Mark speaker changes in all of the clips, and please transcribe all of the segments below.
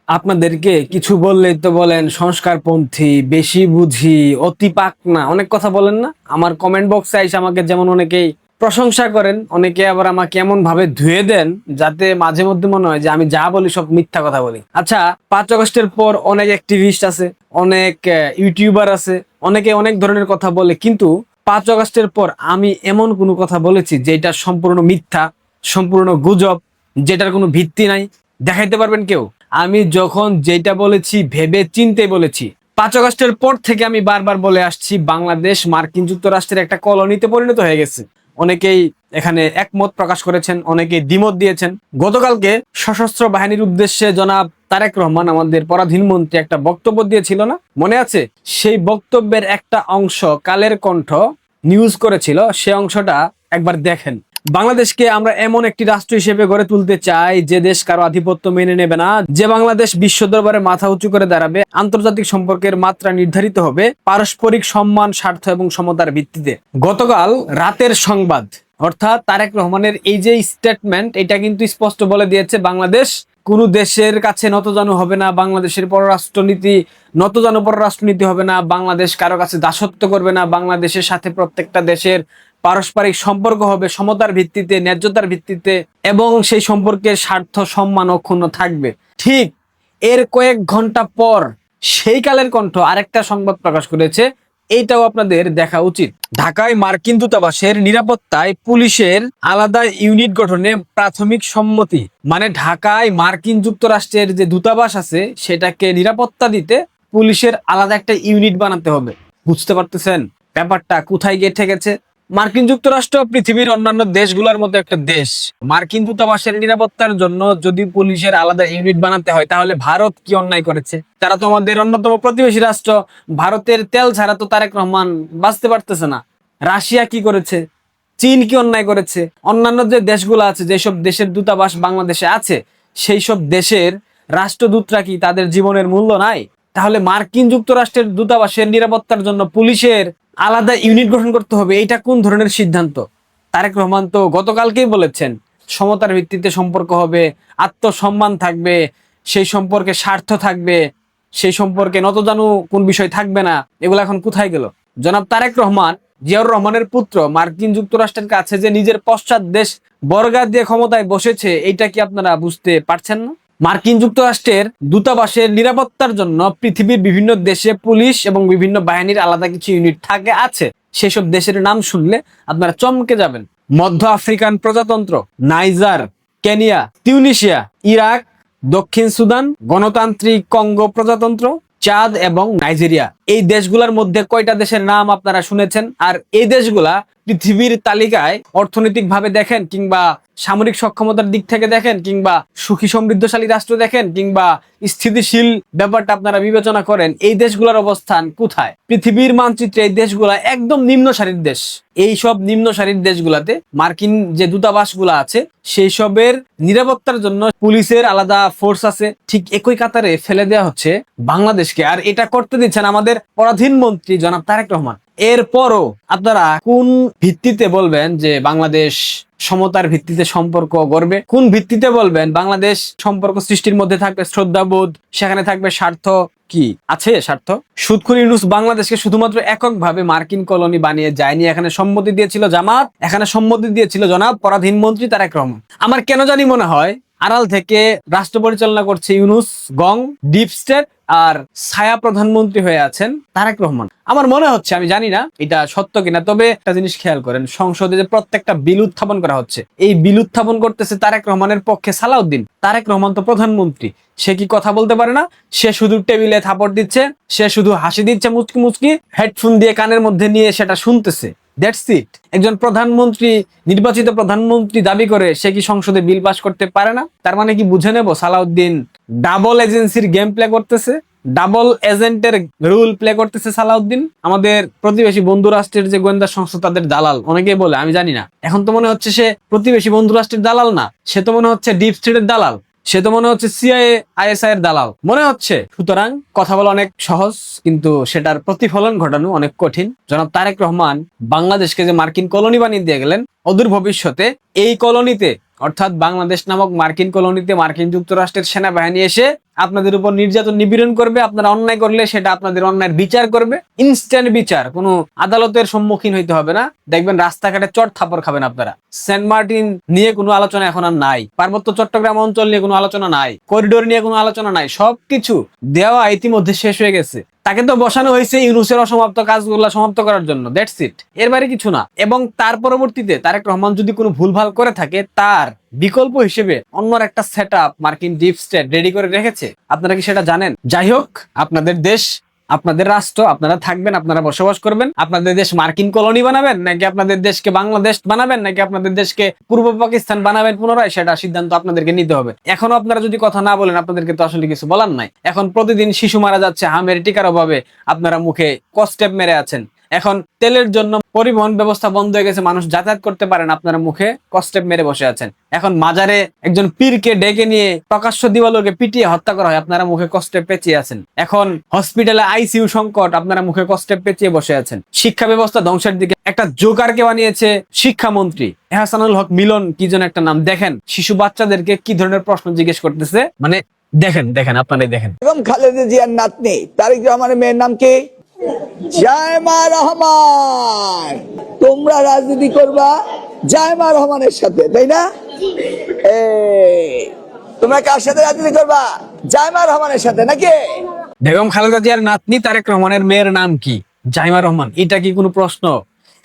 Speaker 1: আপনাদেরকে কিছু বললেই তো বলেন সংস্কারপন্থী, বেশি বুঝি, অতি পাকনা, অনেক কথা বলেন না। আমার কমেন্ট বক্সে এসে আমাকে যেমন অনেকেই প্রশংসা করেন, অনেকে আবার আমাকে এমন ভাবে ধুয়ে দেন যাতে মাঝে মধ্যে মনে হয় যে আমি যা বলি সব মিথ্যা কথা বলি। আচ্ছা, 5 আগস্টের পর অনেক অ্যাক্টিভিস্ট আছে, অনেক ইউটিউবার আছে, অনেকে অনেক ধরনের কথা বলে, কিন্তু 5 আগস্টের পর আমি এমন কোনো কথা বলেছি যেটা সম্পূর্ণ মিথ্যা, সম্পূর্ণ গুজব, যেটার কোনো ভিত্তি নাই? দেখাইতে পারবেন কেউ? আমি যখন যেটা বলেছি ভেবে চিন্তে বলেছি। 5 আগস্টের পর থেকে আমি বারবার বলে আসছি, বাংলাদেশ মার্কিন যুক্তরাষ্ট্রের একটা কলোনিতে পরিণত হয়ে গেছে। অনেকেই এখানে একমত প্রকাশ করেছেন, অনেকে দ্বিমত দিয়েছেন। গতকালকে সশস্ত্র বাহিনীর উদ্দেশ্যে জনাব তারেক রহমান, আমাদের পরাধীন মন্ত্রী, একটা বক্তব্য দিয়েছিল না, মনে আছে? সেই বক্তব্যের একটা অংশ কালের কণ্ঠ নিউজ করেছিল, সে অংশটা একবার দেখেন। বাংলাদেশকে আমরা এমন একটি রাষ্ট্র হিসেবে গড়ে তুলতে চাই যে দেশ কারো আধিপত্য মেনে নেবে না, যে বাংলাদেশ বিশ্ব দরবারে মাথা উঁচু করে দাঁড়াবে, আন্তর্জাতিক সম্পর্কের মাত্রা নির্ধারিত হবে পারস্পরিক সম্মান, স্বার্থ এবং সমতার ভিত্তিতে। গতকাল রাতের সংবাদ, অর্থাৎ তারেক রহমানের এই যে স্টেটমেন্ট, এটা কিন্তু স্পষ্ট বলে দিয়েছে বাংলাদেশ কোনো দেশের কাছে নতজানু হবে না, বাংলাদেশের পররাষ্ট্রনীতি নতজানু পররাষ্ট্রনীতি হবে না, বাংলাদেশ কারো কাছে দাসত্ব করবে না, বাংলাদেশের সাথে প্রত্যেকটা দেশের পারস্পরিক সম্পর্ক হবে সমতার ভিত্তিতে, ন্যায্যতার ভিত্তিতে, এবং সেই সম্পর্কের স্বার্থ সম্মান অক্ষুণ্ণ থাকবে। ঠিক এর কয়েক ঘন্টা পর সেই কালের কণ্ঠ আরেকটা সংবাদ প্রকাশ করেছে, এইটাও আপনাদের দেখা উচিত। ঢাকায় মার্কিন দূতাবাসের নিরাপত্তায় পুলিশের আলাদা ইউনিট গঠনে প্রাথমিক সম্মতি। মানে ঢাকায় মার্কিন যুক্তরাষ্ট্রের যে দূতাবাস আছে সেটাকে নিরাপত্তা দিতে পুলিশের আলাদা একটা ইউনিট বানাতে হবে। বুঝতে পারতেছেন ব্যাপারটা কোথায় গিয়ে ঠেকেছে? মার্কিন যুক্তরাষ্ট্র পৃথিবীর অন্যান্য দেশগুলোর মতো একটা দেশ। মার্কিন দূতাবাসের নিরাপত্তার জন্য যদি পুলিশের আলাদা ইউনিট বানাতে হয়, তাহলে ভারত কি অন্যায় করেছে? তারা তো আমাদের অন্যতম প্রতিবেশী রাষ্ট্র। ভারতের তেল ছাড়া তো তারেক রহমান বাঁচতে পারতেছে না। রাশিয়া কি করেছে? চীন কি অন্যায় করেছে? অন্যান্য যে দেশগুলো আছে, যেসব দেশের দূতাবাস বাংলাদেশে আছে, সেই সব দেশের রাষ্ট্রদূতরা কি তাদের জীবনের মূল্য নাই? তাহলে মার্কিন যুক্তরাষ্ট্রের দূতাবাসের নিরাপত্তার জন্য পুলিশের আলাদা ইউনিট গঠন করতে হবে, এটা কোন ধরনের সিদ্ধান্ত? তারেক রহমান তো গতকালকেই বলেছেন সমতার ভিত্তিতে সম্পর্ক হবে, আত্মসম্মান থাকবে, সেই সম্পর্কে স্বার্থ থাকবে, সেই সম্পর্কে নতজানু কোন বিষয় থাকবে না। এগুলো এখন কোথায় গেল? জনাব তারেক রহমান, জিয়াউর রহমানের পুত্র, মার্কিন যুক্তরাষ্ট্রের কাছে যে নিজের পশ্চাৎ দেশ বর্গা দিয়ে ক্ষমতায় বসেছে, এইটা কি আপনারা বুঝতে পারছেন না? মার্কিন যুক্তরাষ্ট্রের দূতাবাসের নিরাপত্তার জন্য পৃথিবীর বিভিন্ন দেশে পুলিশ এবং বিভিন্ন বাহিনীর আলাদা কিছু ইউনিট থাকে আছে। সেসব দেশের নাম শুনলে আপনারা চমকে যাবেন। মধ্য আফ্রিকান প্রজাতন্ত্র, নাইজার, কেনিয়া, তিউনিসিয়া, ইরাক, দক্ষিণ সুদান, গণতান্ত্রিক কঙ্গো প্রজাতন্ত্র, চাঁদ এবং নাইজেরিয়া। এই দেশগুলোর মধ্যে কয়টা দেশের নাম আপনারা শুনেছেন? আর এই দেশগুলা পৃথিবীর তালিকায় অর্থনৈতিক ভাবে দেখেন, কিংবা সামরিক সক্ষমতার দিক থেকে দেখেন, কিংবা সুখী সমৃদ্ধশালী রাষ্ট্র দেখেন, কিংবা স্থিতিশীল ব্যাপারটা আপনারা বিবেচনা করেন, এই দেশগুলোর অবস্থান কোথায়? পৃথিবীর মানচিত্রে এই দেশগুলা একদম নিম্ন সারির দেশ। এই সব নিম্ন সারির দেশগুলাতে মার্কিন যে দূতাবাসগুলো আছে, সেই সবের নিরাপত্তার জন্য পুলিশের আলাদা ফোর্স আছে। ঠিক একই কাতারে ফেলে দেওয়া হচ্ছে বাংলাদেশকে, আর এটা করতে দিচ্ছেন আমাদের পরাধীন মন্ত্রী জনাব তারেক রহমান। এরপরও আপনারা কোন ভিত্তিতে বলবেন যে বাংলাদেশ সমতার ভিত্তিতে সম্পর্ক গড়বে? কোন ভিত্তিতে বলবেন বাংলাদেশ সম্পর্ক সৃষ্টির মধ্যে থাকবে শ্রদ্ধাবোধ, সেখানে থাকবে স্বার্থ? কি আছে স্বার্থ? সুদখোর ইউনূস বাংলাদেশকে শুধুমাত্র এককভাবে মার্কিন কলোনি বানিয়ে যায়নি। এখানে সম্মতি দিয়েছিল জামাত, এখানে সম্মতি দিয়েছিল জনাব পরাধীন মন্ত্রী তারেক রহমান। আমার কেন জানি মনে হয় আড়াল থেকে রাষ্ট্র পরিচালনা করছে ইউনূস গং, ডিপ স্টেট, আর ছায়া প্রধানমন্ত্রী হয়ে আছেন তারেক রহমান। আমার মনে হচ্ছে, আমি জানি না এটা সত্য কিনা, তবে একটা জিনিস খেয়াল করেন, সংসদে যে প্রত্যেকটা বিল উত্থাপন করা হচ্ছে, এই বিল উত্থাপন করতেছে তারেক রহমানের পক্ষে সালাউদ্দিন। তারেক রহমান তো প্রধানমন্ত্রী, সে কি কথা বলতে পারে না? সে শুধু টেবিলে থাপড় দিচ্ছে, সে শুধু হাসি দিচ্ছে মুচকি মুচকি, হেডফোন দিয়ে কানের মধ্যে নিয়ে সেটা শুনতেছে। That's it. একজন প্রধানমন্ত্রী, নির্বাচিত প্রধানমন্ত্রী দাবি করে সে কি সংসদে বিল পাস করতে পারে না? তার মানে কি বুঝে নেব সালাউদ্দিন ডাবল এজেন্সির গেম প্লে করতেছে, ডাবল এজেন্টের রুল প্লে করতেছে সালাউদ্দিন। আমাদের প্রতিবেশী বন্ধু রাষ্ট্রের যে গোয়েন্দা সংস্থা, তাদের দালাল অনেকেই বলে, আমি জানি না। এখন তো মনে হচ্ছে সে প্রতিবেশী বন্ধু রাষ্ট্রের দালাল না, সে তো মনে হচ্ছে ডিপ স্টেটের দালাল, সে তো মনে হচ্ছে সিআইএ আইএসআই এর দালাল মনে হচ্ছে। সুতরাং কথা বলা অনেক সহজ, কিন্তু সেটার প্রতিফলন ঘটানো অনেক কঠিন। জনাব তারেক রহমান বাংলাদেশকে যে মার্কিন কলোনি বানিয়ে দিয়ে গেলেন, অদূর ভবিষ্যতে এই কলোনিতে, অর্থাৎ বাংলাদেশ নামক মার্কিন কলোনিতে মার্কিন যুক্তরাষ্ট্রের সেনাবাহিনী এসে আপনাদের উপর নির্যাতন নিপীড়ন করবে, আপনারা অন্যায় করলে সেটা আপনাদের অন্যায়ের বিচার করবে, ইনস্ট্যান্ট বিচার, কোনো আদালতের সম্মুখীন হইতে হবে না। দেখবেন রাস্তাঘাটে চট থাপড় খাবেন আপনারা। সেন্ট মার্টিন নিয়ে কোনো আলোচনা এখন আর নাই, পার্বত্য চট্টগ্রাম অঞ্চল নিয়ে কোনো আলোচনা নাই, করিডোর নিয়ে কোনো আলোচনা নাই, সবকিছু দেওয়া ইতিমধ্যে শেষ হয়ে গেছে। তাকে তো বসানো হয়েছে ইউনূসের অসমাপ্ত কাজগুলো সমাপ্ত করার জন্য, দ্যাটস ইট, এর বাইরে কিছু না। এবং তার পরবর্তীতে তারেক রহমান যদি কোনো ভুলভাল করে থাকে, তার বিকল্প হিসেবে অন্য একটা সেটআপ মার্কিন ডিপ স্টেট রেডি করে রেখেছে। আপনারা কি সেটা জানেন? যাই হোক, আপনাদের দেশ, আপনাদের রাষ্ট্র, আপনারা থাকবেন, আপনারা বসবাস করবেন। আপনাদের দেশ মার্কিন কলোনি বানাবেন, নাকি আপনাদের দেশকে বাংলাদেশ বানাবেন, নাকি আপনাদের দেশকে পূর্ব পাকিস্তান বানাবেন পুনরায়, সেটা সিদ্ধান্ত আপনাদেরকে নিতে হবে। এখনো আপনারা যদি কথা না বলেন, আপনাদেরকে তো আসলে কিছু বলার নাই। এখন প্রতিদিন শিশু মারা যাচ্ছে হামের টিকার অভাবে, আপনারা মুখে কস্টেপ মেরে আছেন। এখন তেলের জন্য পরিবহন ব্যবস্থা বন্ধ হয়ে গেছে, মানুষ যাতায়াত করতে পারেন, আপনারা মুখে কস্টেপ মেরে বসে আছেন। এখন মাজারে একজন পীরকে ডেকে নিয়ে প্রকাশ্য দিবালোকে পিটিয়ে হত্যা করা হয়, আপনারা মুখে কস্টেপ পেঁচিয়ে আছেন। এখন হসপিটালে আইসিইউ সংকট, আপনারা মুখে কস্টেপ পেঁচিয়ে বসে আছেন। শিক্ষা ব্যবস্থা ধ্বংসের দিকে, একটা জোকারকে বানিয়েছে শিক্ষামন্ত্রী এহসানুল হক মিলন, কি যেন একটা নাম। দেখেন শিশু বাচ্চাদেরকে কি ধরনের প্রশ্ন জিজ্ঞেস করতেছে, মানে দেখেন দেখেন আপনারাই দেখেন।
Speaker 2: বেগম খালেদা জিয়ার নাতনি তারেক রহমানের মেয়ের নাম কি? জায়মা রহমান। তোমরা রাজনীতি করবা জায়মা রহমানের সাথে, তাই না? তোমরা কার সাথে রাজনীতি করবা? জায়মা রহমানের সাথে, নাকি?
Speaker 1: বেগম খালেদা জিয়ার নাতনি তারেক রহমানের মেয়ের নাম কি? জাইমা রহমান। এটা কি কোনো প্রশ্ন?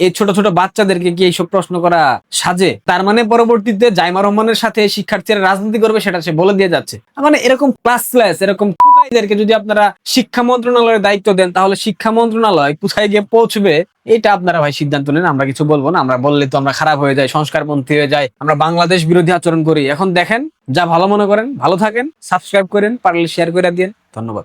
Speaker 1: এই ছোট ছোট বাচ্চাদেরকে কি এইসব প্রশ্ন করা সাজে? তার মানে পরবর্তীতে জাইমা রহমানের সাথে শিক্ষার্থীরা রাজনীতি করবে, সেটা সে বলে দিয়ে যাচ্ছে। মানে এরকম ক্লাসলেস, এরকম টুকাইদেরকে যদি আপনারা শিক্ষা মন্ত্রণালয়ের দায়িত্ব দেন, তাহলে শিক্ষা মন্ত্রণালয় কোথায় গিয়ে পৌঁছবে এটা আপনারা ভাই সিদ্ধান্ত নেন। আমরা কিছু বলবো না, আমরা বললে তো আমরা খারাপ হয়ে যাই, সংস্কারপন্থী হয়ে যাই, আমরা বাংলাদেশ বিরোধী আচরণ করি। এখন দেখেন, যা ভালো মনে করেন, ভালো থাকেন, সাবস্ক্রাইব করেন, পারলে শেয়ার করে দিন। ধন্যবাদ।